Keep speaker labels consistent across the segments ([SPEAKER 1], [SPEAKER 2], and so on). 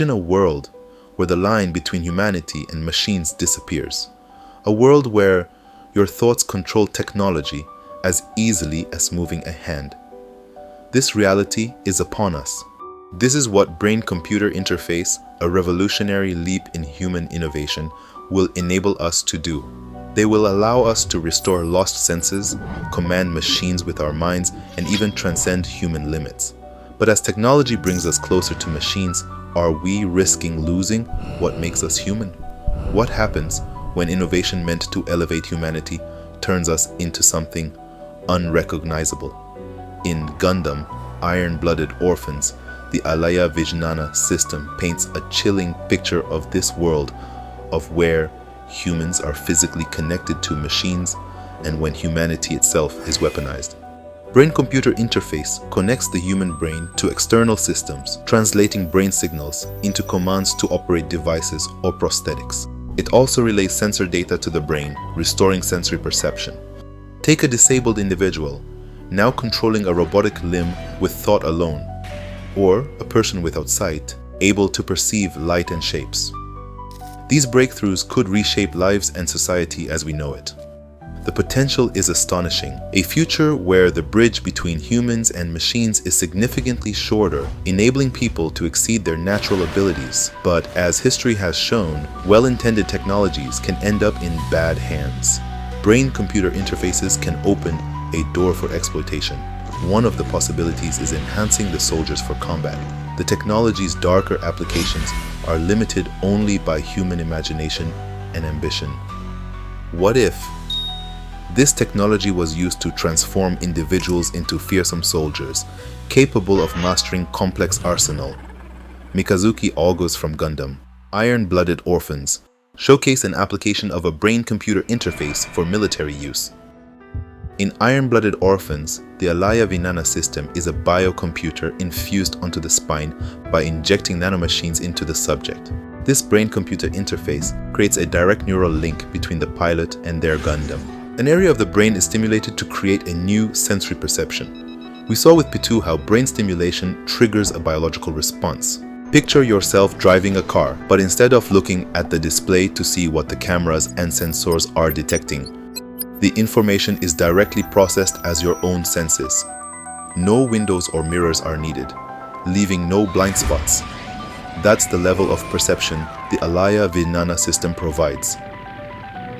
[SPEAKER 1] In a world where the line between humanity and machines disappears. A world where your thoughts control technology as easily as moving a hand. This reality is upon us. This is what brain-computer interface, a revolutionary leap in human innovation, will enable us to do. They will allow us to restore lost senses, command machines with our minds, and even transcend human limits. But as technology brings us closer to machines, are we risking losing what makes us human? What happens when innovation meant to elevate humanity turns us into something unrecognizable? In Gundam, Iron-Blooded Orphans, the Alaya-Vijnana System paints a chilling picture of this world of where humans are physically connected to machines and when humanity itself is weaponized. Brain-computer interface connects the human brain to external systems, translating brain signals into commands to operate devices or prosthetics. It also relays sensor data to the brain, restoring sensory perception. Take a disabled individual, now controlling a robotic limb with thought alone, or a person without sight, able to perceive light and shapes. These breakthroughs could reshape lives and society as we know it. The potential is astonishing, a future where the bridge between humans and machines is significantly shorter, enabling people to exceed their natural abilities. But as history has shown, well-intended technologies can end up in bad hands. Brain-computer interfaces can open a door for exploitation. One of the possibilities is enhancing the soldiers for combat. The technology's darker applications are limited only by human imagination and ambition. What if this technology was used to transform individuals into fearsome soldiers, capable of mastering complex arsenal? Mikazuki augurs from Gundam. Iron-Blooded Orphans showcase an application of a brain-computer interface for military use. In Iron-Blooded Orphans, the Alaya-Vijnana System is a biocomputer infused onto the spine by injecting nanomachines into the subject. This brain-computer interface creates a direct neural link between the pilot and their Gundam. An area of the brain is stimulated to create a new sensory perception. We saw with P2 how brain stimulation triggers a biological response. Picture yourself driving a car, but instead of looking at the display to see what the cameras and sensors are detecting, the information is directly processed as your own senses. No windows or mirrors are needed, leaving no blind spots. That's the level of perception the Alaya-Vijnana System provides.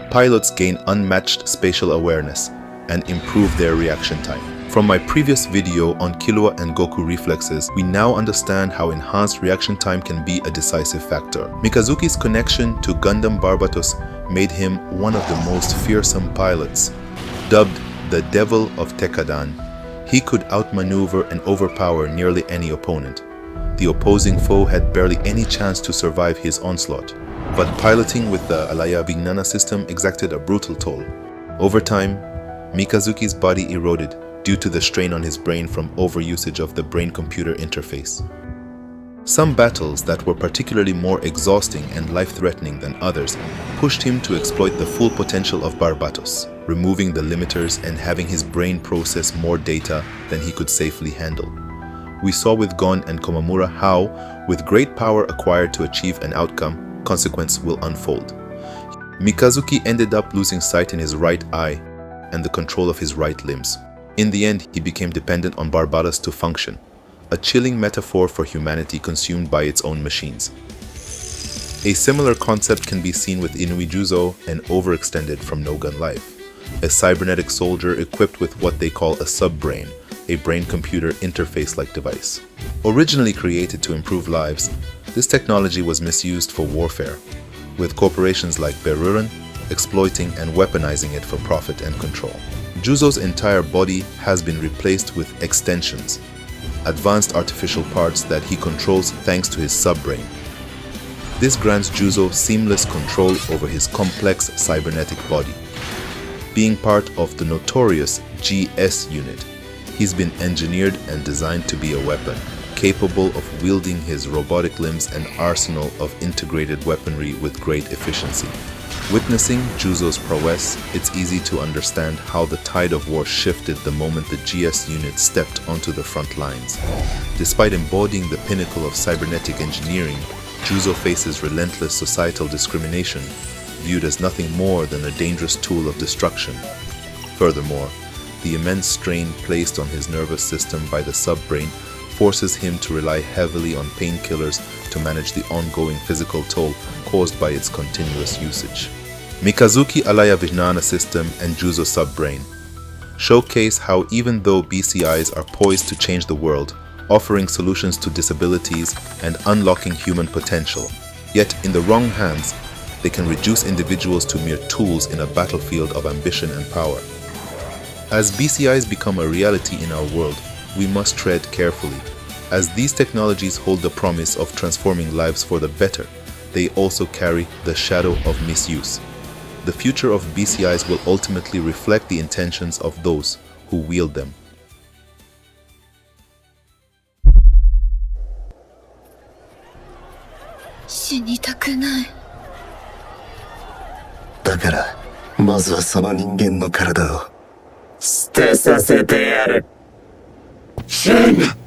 [SPEAKER 1] Pilots gain unmatched spatial awareness and improve their reaction time. From my previous video on Killua and Goku reflexes, we now understand how enhanced reaction time can be a decisive factor. Mikazuki's connection to Gundam Barbatos made him one of the most fearsome pilots. Dubbed the Devil of Tekadan, he could outmaneuver and overpower nearly any opponent. The opposing foe had barely any chance to survive his onslaught. But piloting with the Alaya-Vijnana System exacted a brutal toll. Over time, Mikazuki's body eroded due to the strain on his brain from overusage of the brain-computer interface. Some battles that were particularly more exhausting and life-threatening than others pushed him to exploit the full potential of Barbatos, removing the limiters and having his brain process more data than he could safely handle. We saw with Gon and Komamura how, with great power acquired to achieve an outcome, consequence will unfold. Mikazuki ended up losing sight in his right eye and the control of his right limbs. In the end, he became dependent on Barbatos to function, a chilling metaphor for humanity consumed by its own machines. A similar concept can be seen with Inui Juzo and overextended from NoGunLife, a cybernetic soldier equipped with what they call a sub-brain, a brain-computer interface-like device. Originally created to improve lives, this technology was misused for warfare, with corporations like Beruran exploiting and weaponizing it for profit and control. Juzo's entire body has been replaced with extensions, advanced artificial parts that he controls thanks to his sub-brain. This grants Juzo seamless control over his complex cybernetic body. Being part of the notorious GS unit, he's been engineered and designed to be a weapon, capable of wielding his robotic limbs and arsenal of integrated weaponry with great efficiency. Witnessing Juzo's prowess, it's easy to understand how the tide of war shifted the moment the GS unit stepped onto the front lines. Despite embodying the pinnacle of cybernetic engineering, Juzo faces relentless societal discrimination, viewed as nothing more than a dangerous tool of destruction. Furthermore, the immense strain placed on his nervous system by the subbrain forces him to rely heavily on painkillers to manage the ongoing physical toll caused by its continuous usage. Mikazuki Alaya-Vijnana System and Juzo subbrain showcase how even though BCIs are poised to change the world, offering solutions to disabilities and unlocking human potential, yet in the wrong hands, they can reduce individuals to mere tools in a battlefield of ambition and power. As BCIs become a reality in our world, we must tread carefully. As these technologies hold the promise of transforming lives for the better, they also carry the shadow of misuse. The future of BCIs will ultimately reflect the intentions of those who wield them.
[SPEAKER 2] 死にたくない。
[SPEAKER 3] だから、まずはその人間の体を
[SPEAKER 4] 捨てさせてやる。シェン